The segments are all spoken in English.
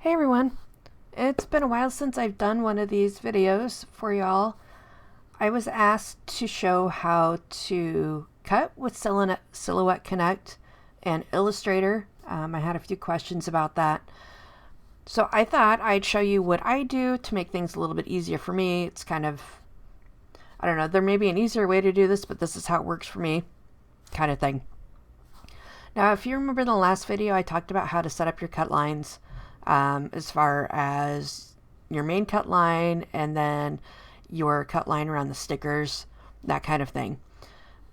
Hey everyone, it's been a while since I've done one of these videos for y'all. I was asked to show how to cut with Silhouette Connect and Illustrator. I had a few questions about that. So I thought I'd show you what I do to make things a little bit easier for me. It's kind of, I don't know, there may be an easier way to do this, but this is how it works for me, kind of thing. Now, if you remember the last video, I talked about how to set up your cut lines. As far as your main cut line and then your cut line around the stickers, that kind of thing.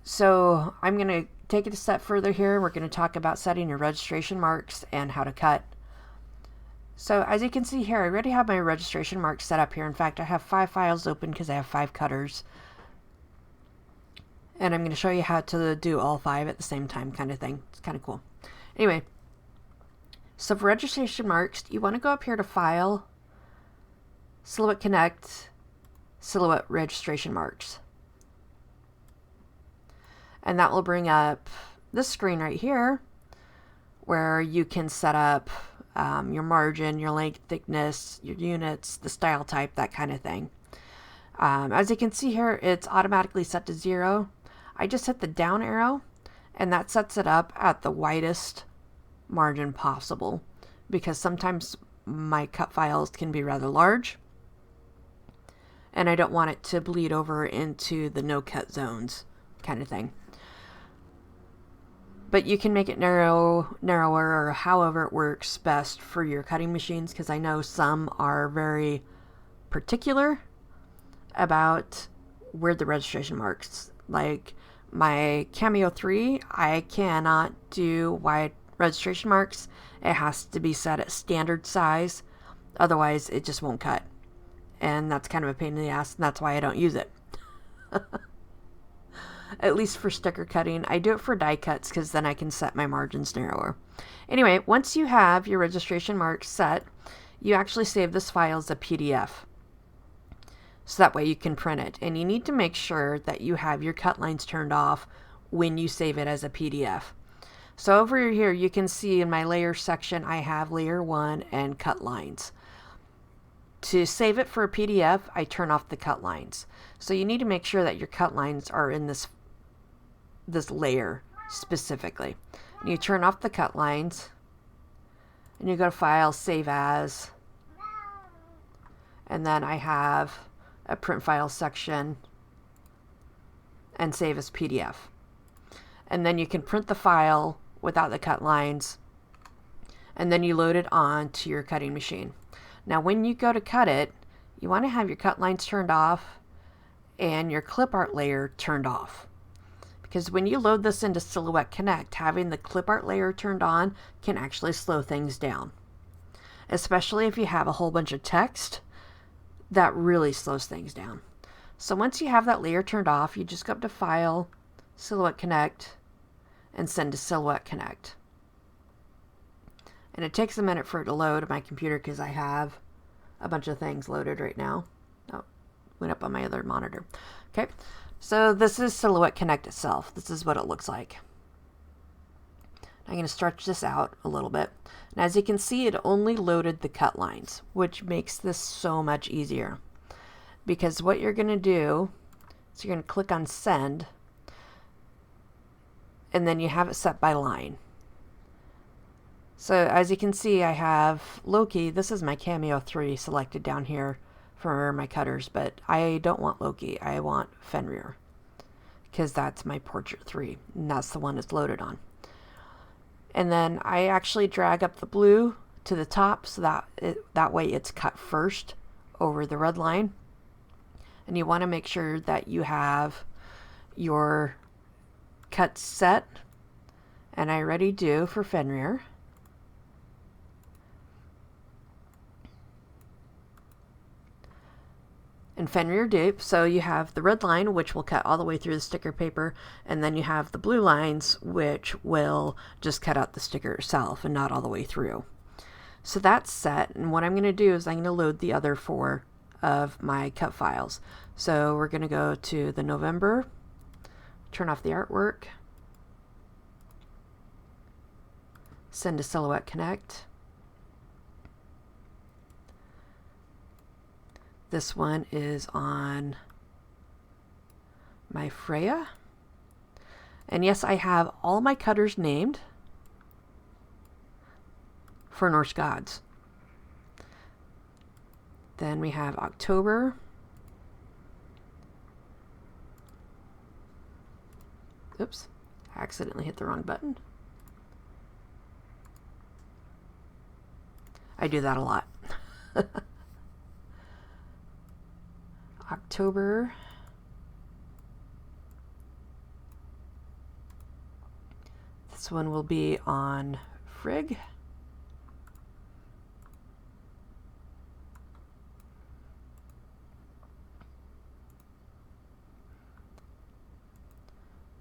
So I'm going to take it a step further here. We're going to talk about setting your registration marks and how to cut. So as you can see here, I already have my registration marks set up here. In fact, I have 5 files open because I have 5 cutters. And I'm going to show you how to do all 5 at the same time, kind of thing. It's kind of cool. Anyway. So for registration marks, you want to go up here to File, Silhouette Connect, Silhouette Registration Marks. And that will bring up this screen right here where you can set up your margin, your length, thickness, your units, the style type, that kind of thing. As you can see here, it's automatically set to 0. I just hit the down arrow and that sets it up at the widest margin possible, because sometimes my cut files can be rather large and I don't want it to bleed over into the no cut zones kind of thing. But you can make it narrower, or however it works best for your cutting machines, because I know some are very particular about where the registration marks, like my Cameo 3, I cannot do wide registration marks. It has to be set at standard size, otherwise it just won't cut, and that's kind of a pain in the ass, and that's why I don't use it. At least for sticker cutting. I do it for die cuts because then I can set my margins narrower. Anyway, once you have your registration marks set, you actually save this file as a PDF, so that way you can print it. And you need to make sure that you have your cut lines turned off when you save it as a PDF. So over here you can see in my layer section I have layer 1 and cut lines. To save it for a PDF, I turn off the cut lines. So you need to make sure that your cut lines are in this layer specifically. And you turn off the cut lines and you go to File, Save As, and then I have a print file section and save as PDF. And then you can print the file without the cut lines, and then you load it on to your cutting machine. Now when you go to cut it, you want to have your cut lines turned off and your clip art layer turned off, because when you load this into Silhouette Connect, having the clip art layer turned on can actually slow things down, especially if you have a whole bunch of text. That really slows things down. So once you have that layer turned off, you just go up to File, Silhouette Connect, and send to Silhouette Connect. And it takes a minute for it to load on my computer because I have a bunch of things loaded right now. Oh, went up on my other monitor. Okay, so this is Silhouette Connect itself. This is what it looks like. I'm going to stretch this out a little bit. And as you can see, it only loaded the cut lines, which makes this so much easier. Because what you're going to do is you're going to click on Send, and then you have it set by line. So as you can see, I have Loki. This is my Cameo 3 selected down here for my cutters, but I don't want Loki. I want Fenrir, because that's my Portrait 3, and that's the one it's loaded on. And then I actually drag up the blue to the top so that way it's cut first over the red line. And you want to make sure that you have your cuts set, and I already do for Fenrir. And Fenrir dupe, so you have the red line, which will cut all the way through the sticker paper, and then you have the blue lines, which will just cut out the sticker itself and not all the way through. So that's set, and what I'm going to do is I'm going to load the other 4 of my cut files. So we're going to go to the November, turn off the artwork, send to Silhouette Connect, This one is on my Freya. And yes, I have all my cutters named for Norse gods. Then we have October. Oops, I accidentally hit the wrong button. I do that a lot. October. This one will be on Frigg.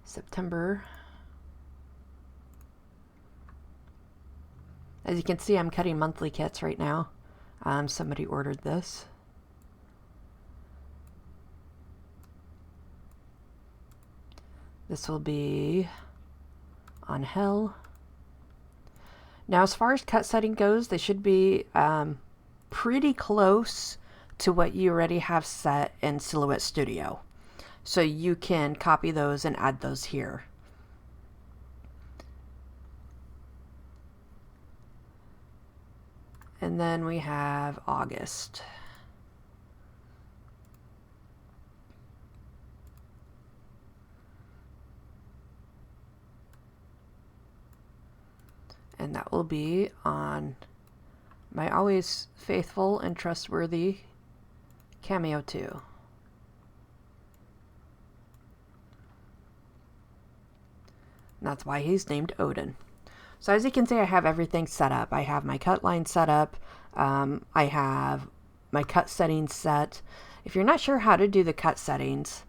September. As you can see, I'm cutting monthly kits right now. Somebody ordered this. This will be on Hell. Now, as far as cut setting goes, they should be pretty close to what you already have set in Silhouette Studio. So you can copy those and add those here. And then we have August. And that will be on my always faithful and trustworthy Cameo 2. That's why he's named Odin. So as you can see, I have everything set up. I have my cut line set up. I have my cut settings set. If you're not sure how to do the cut settings,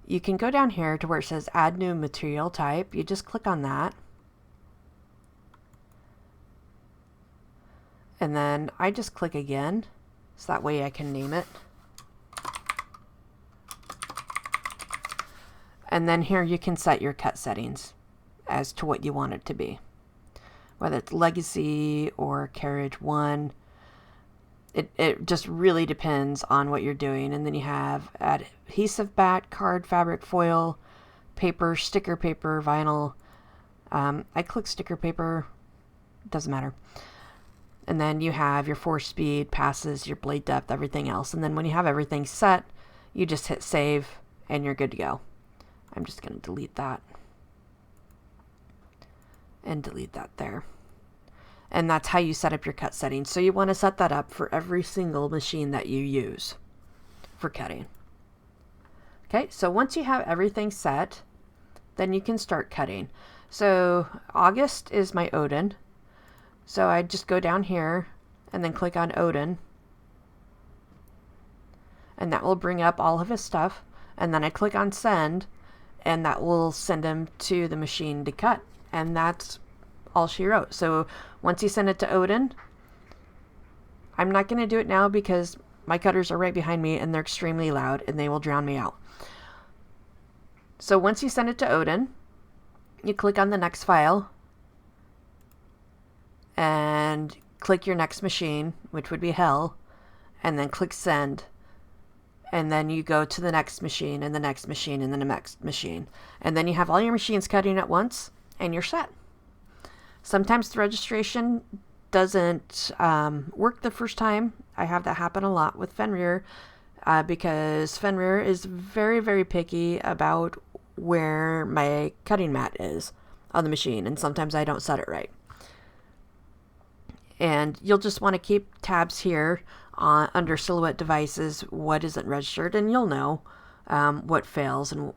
you can go down here to where it says add new material type. You just click on that. And then I just click again, so that way I can name it. And then here you can set your cut settings as to what you want it to be. Whether it's Legacy or Carriage 1. It just really depends on what you're doing. And then you have adhesive back, card, fabric, foil, paper, sticker paper, vinyl. I click sticker paper, doesn't matter. And then you have your force speed, passes, your blade depth, everything else. And then when you have everything set, you just hit save and you're good to go. I'm just going to delete that. And delete that there. And that's how you set up your cut settings. So you want to set that up for every single machine that you use for cutting. Okay, so once you have everything set, then you can start cutting. So August is my Odin. So I just go down here and then click on Odin. And that will bring up all of his stuff. And then I click on send. And that will send him to the machine to cut. And that's all she wrote. So once you send it to Odin, I'm not going to do it now because my cutters are right behind me and they're extremely loud and they will drown me out. So once you send it to Odin, you click on the next file and click your next machine, which would be Hell, and then click send. And then you go to the next machine and the next machine and then the next machine. And then you have all your machines cutting at once and you're set. Sometimes the registration doesn't work the first time. I have that happen a lot with Fenrir because Fenrir is very, very picky about where my cutting mat is on the machine. And sometimes I don't set it right. And you'll just want to keep tabs here under Silhouette devices, what isn't registered, and you'll know what fails and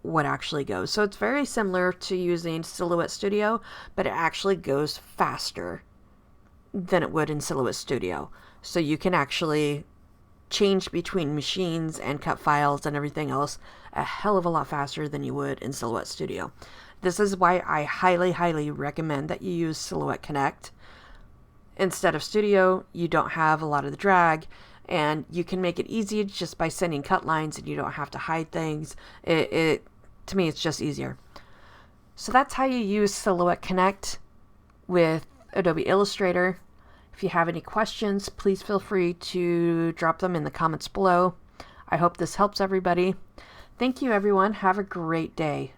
what actually goes. So it's very similar to using Silhouette Studio, but it actually goes faster than it would in Silhouette Studio. So you can actually change between machines and cut files and everything else a hell of a lot faster than you would in Silhouette Studio. This is why I highly, highly recommend that you use Silhouette Connect. Instead of Studio, you don't have a lot of the drag, and you can make it easy just by sending cut lines, and you don't have to hide things. To me, it's just easier. So that's how you use Silhouette Connect with Adobe Illustrator. If you have any questions, please feel free to drop them in the comments below. I hope this helps everybody. Thank you, everyone. Have a great day.